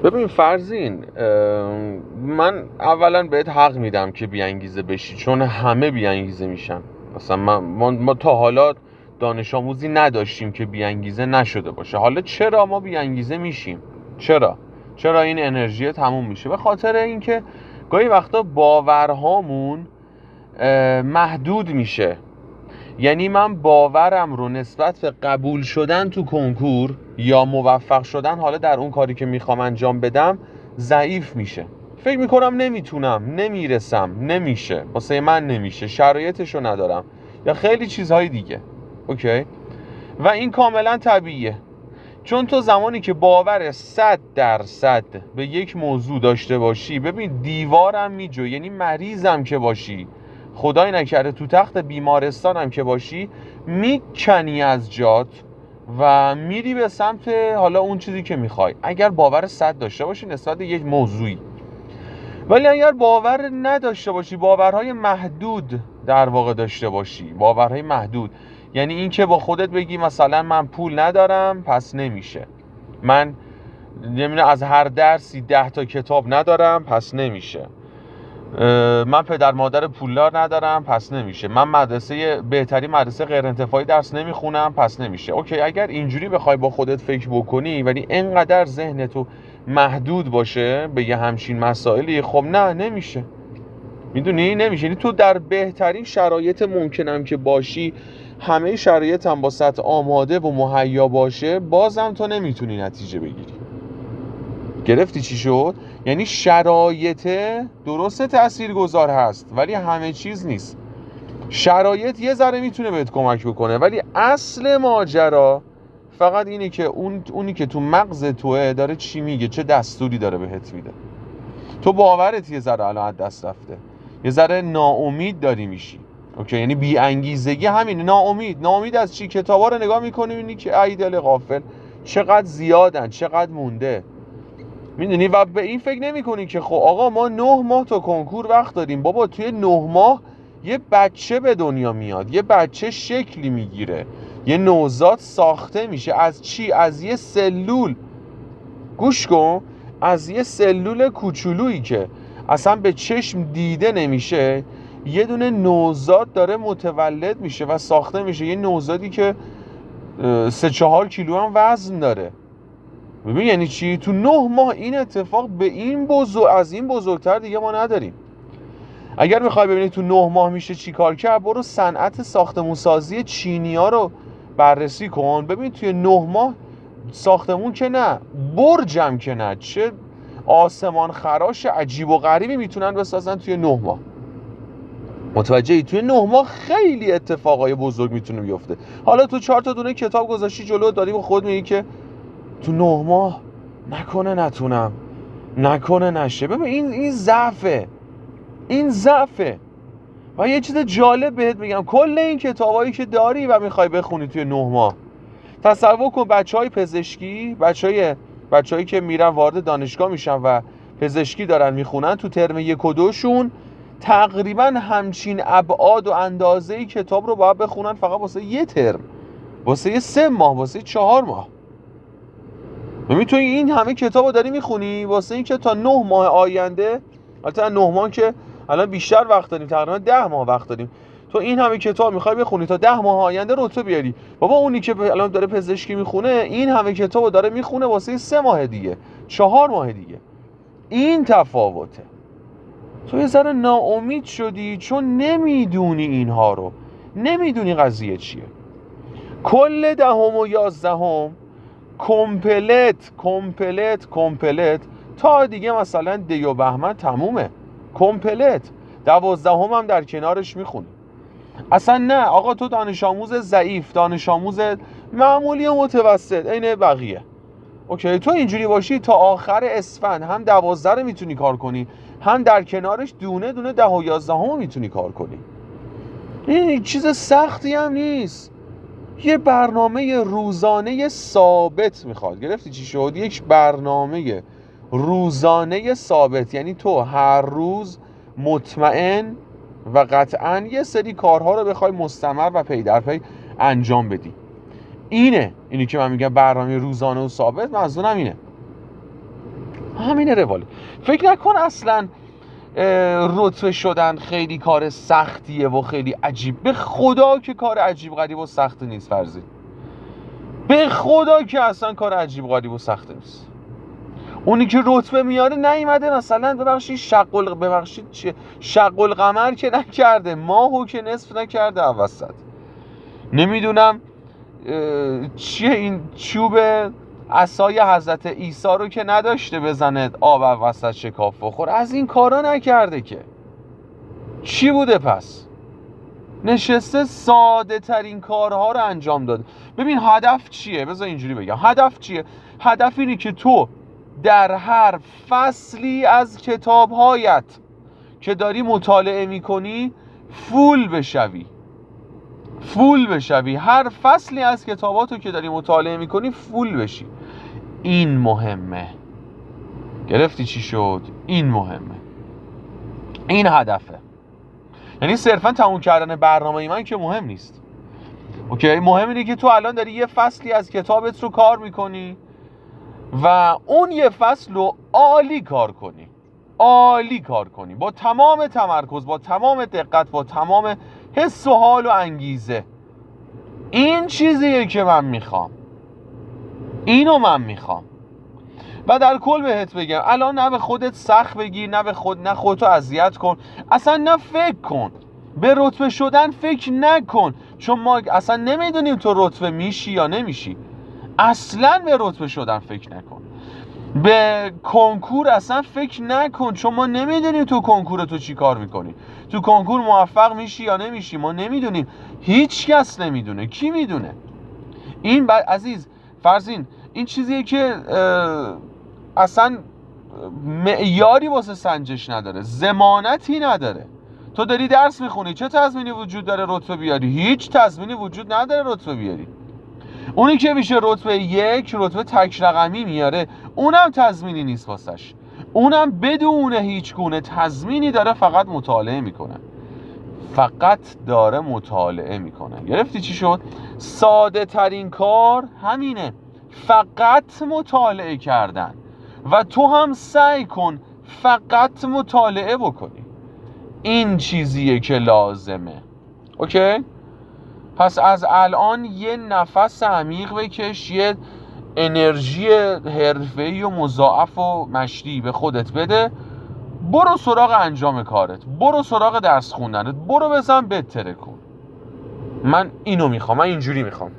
ببین فرزین، من اولا بهت حق میدم که بیانگیزه بشی، چون همه بیانگیزه میشن. مثلا ما تا حالا دانش آموزی نداشتیم که بیانگیزه نشده باشه. حالا چرا ما بیانگیزه میشیم؟ چرا این انرژی تموم میشه؟ به خاطر اینکه گاهی وقتا باورهامون محدود میشه. یعنی من باورم رو نسبت به قبول شدن تو کنکور یا موفق شدن حالا در اون کاری که میخوام انجام بدم ضعیف میشه. فکر میکنم نمیتونم، نمیرسم، نمیشه، واسه من نمیشه، شرایطشو ندارم یا خیلی چیزهای دیگه. اوکی؟ و این کاملا طبیعیه، چون تو زمانی که باور 100% به یک موضوع داشته باشی، ببین دیوارم میجو، یعنی مریضم که باشی، خدای نکرده تو تخت بیمارستانم که باشی، میکنی از جات و میری به سمت حالا اون چیزی که میخوای، اگر باور 100 داشته باشی نسبت به یک موضوعی. ولی اگر باور نداشته باشی، باورهای محدود در واقع داشته باشی، باورهای محدود، یعنی این که با خودت بگی مثلا من پول ندارم پس نمیشه، من نمیدونم از هر درسی 10 تا کتاب ندارم پس نمیشه، من پدر مادر پولدار ندارم پس نمیشه، من بهترین مدرسه غیر انتفاعی درس نمیخونم پس نمیشه. اوکی، اگر اینجوری بخوای با خودت فکر بکنی ولی اینقدر ذهنتو محدود باشه به یه همچین مسائلی، خب نمیشه. میدونی نمیشه. یعنی تو در بهترین شرایط ممکنم که باشی، همه شرایط هم با سطح آماده و مهیا باشه، بازم تو نمیتونی نتیجه بگیری. گرفتی چی شد؟ یعنی شرایط درسته تاثیرگذار هست ولی همه چیز نیست. شرایط یه ذره میتونه بهت کمک بکنه ولی اصل ماجرا فقط اینه که اونی که تو مغز توه داره چی میگه، چه دستوری داره بهت میده. تو باورت یه ذره الان از دست رفته، یه ذره ناامید داری میشی. اوکی، یعنی بی انگیزگی همینه. ناامید از چی؟ کتابا رو نگاه میکنی میبینی که ای دل غافل چقدر زیادن، چقدر مونده. میدونی و به این فکر نمی کنی که خب آقا ما 9 ماه تا کنکور وقت داریم. بابا توی 9 ماه یه بچه به دنیا میاد، یه بچه شکلی میگیره، یه نوزاد ساخته میشه. از چی؟ از یه سلول. گوش کن، از یه سلول کوچولویی که اصلا به چشم دیده نمیشه یه دونه نوزاد داره متولد میشه و ساخته میشه. یه نوزادی که 3-4 کیلو هم وزن داره. ببین یعنی چی؟ تو 9 ماه این اتفاق به این از این بزرگتر دیگه ما نداریم. اگر میخوای ببینی تو 9 ماه میشه چی کار کرد، برو صنعت ساختمون سازی چینی‌ها رو بررسی کن. ببین توی 9 ماه ساختمون که نه، برجم که نه، چه آسمان خراش عجیب و غریبی میتونن بسازن توی 9 ماه. متوجهی؟ توی 9 ماه خیلی اتفاقای بزرگ میتونه بیفته. حالا تو 4 تا دونه کتاب گذاشتی جلو، داری با خود میگی که تو 9 ماه نکنه نتونم، نکنه نشه. ببین این ضعفه. و یه چیز جالب بهت بگم، کل این کتابایی که داری و میخوای بخونی توی 9 ماه، تصور کن بچهای پزشکی، بچه‌هایی که میرن وارد دانشگاه میشن و پزشکی دارن میخونن، تو ترم 1 و 2 شون تقریبا همچین ابعاد و اندازه‌ای کتاب رو باید بخونن فقط واسه یه ترم، واسه 3 ماه، واسه 4 ماه. ببین تو این همه کتابو داری میخونی واسه این که تا 9 ماه آینده، البته 9 ماه که الان بیشتر وقت داریم، تقریبا 10 ماه وقت داریم، تو این همه کتاب میخوای بخونی تا 10 ماه آینده رتبه بیاری. بابا اونی که الان داره پزشکی میخونه این همه کتابو داره میخونه واسه 3 ماه دیگه، 4 ماه دیگه. این تفاوته. تو یه ذره ناامید شدی چون نمیدونی اینها رو، نمیدونی قضیه چیه. کل 10 و 11 کمپلت تا دیگه مثلا دی و بهمن تمومه، کمپلت. 12 هم در کنارش میخونی. اصلا نه آقا، تو دانش آموز ضعیف، دانش آموز معمولی و متوسط عین بقیه، اوکی، تو اینجوری باشی تا آخر اسفند هم 12 رو میتونی کار کنی، هم در کنارش دونه 10 و 11 هم میتونی کار کنی. این چیز سختی هم نیست. یه برنامه روزانه ثابت میخواد. گرفتی چی شد؟ یک برنامه روزانه ثابت، یعنی تو هر روز مطمئن و قطعاً یه سری کارها رو بخوای مستمر و پی در پی انجام بدی. اینی که من میگم برنامه روزانه و ثابت، منظورم اینه. همین روال. فکر نکن اصلا رتبه شدن خیلی کار سختیه و خیلی عجیب. به خدا که کار عجیب غریب و سخت نیست فرضی. به خدا که اصلا کار عجیب غریب و سخت نیست. اونی که رتبه میاره نیومده مثلا ببخشید شق القمر که نکرده، ماهو که نصف نکرده وسط. نمیدونم چیه این چوب عصای حضرت عیسی رو که نداشته بزنه آب وسط شکاف بخور. از این کارا نکرده که. چی بوده پس؟ نشسته ساده ترین کارها رو انجام داده. ببین هدف چیه؟ بذار اینجوری بگم. هدف چیه؟ هدف اینه که تو در هر فصلی از کتابهایت که داری مطالعه میکنی فول بشوی. هر فصلی از کتاباتو که داری مطالعه میکنی فول بشی. این مهمه. گرفتی چی شد؟ این مهمه. این هدفه. یعنی صرفا تموم کردن برنامه من که مهم نیست. اوکی؟ مهم اینه که تو الان داری یه فصلی از کتابت رو کار میکنی و اون یه فصل رو عالی کار کنی با تمام تمرکز، با تمام دقت، با تمام حس و حال و انگیزه. این چیزیه که من میخوام. اینو من میخوام. و در کل بهت بگم الان نه به خودت سخت بگیر، نه خودتو اذیت کن، اصلا نه فکر کن به رتبه شدن، فکر نکن، چون ما اصلا نمیدونیم تو رتبه میشی یا نمیشی. اصلا به رتبه شدن فکر نکن. به کنکور اصلا فکر نکن، چون ما نمیدونیم تو کنکور تو چی کار میکنی. تو کنکور موفق میشی یا نمیشی ما نمیدونیم. هیچ کس نمیدونه. کی میدونه؟ این عزیز فرزین این چیزیه که اصلا معیاری واسه سنجش نداره، ضمانتی نداره. تو داری درس میخونی، چه تضمینی وجود داره رتبه بیاری؟ هیچ تضمینی وجود نداره رتبه بیاری. اونی که میشه رتبه 1 رتبه تک رقمی میاره، اونم تضمینی نیست واسش. اونم بدون هیچ گونه تضمینی داره فقط مطالعه میکنه. گرفتی چی شد؟ ساده ترین کار همینه، فقط مطالعه کردن. و تو هم سعی کن فقط مطالعه بکنی. این چیزیه که لازمه. اوکی؟ پس از الان یه نفس عمیق بکش، یه انرژی حرفه‌ای و مضاعف و مشتی به خودت بده. برو سراغ انجام کارت، برو سراغ درس خوندنت، برو بزن بتره کن. من اینو میخوام، من اینجوری میخوام.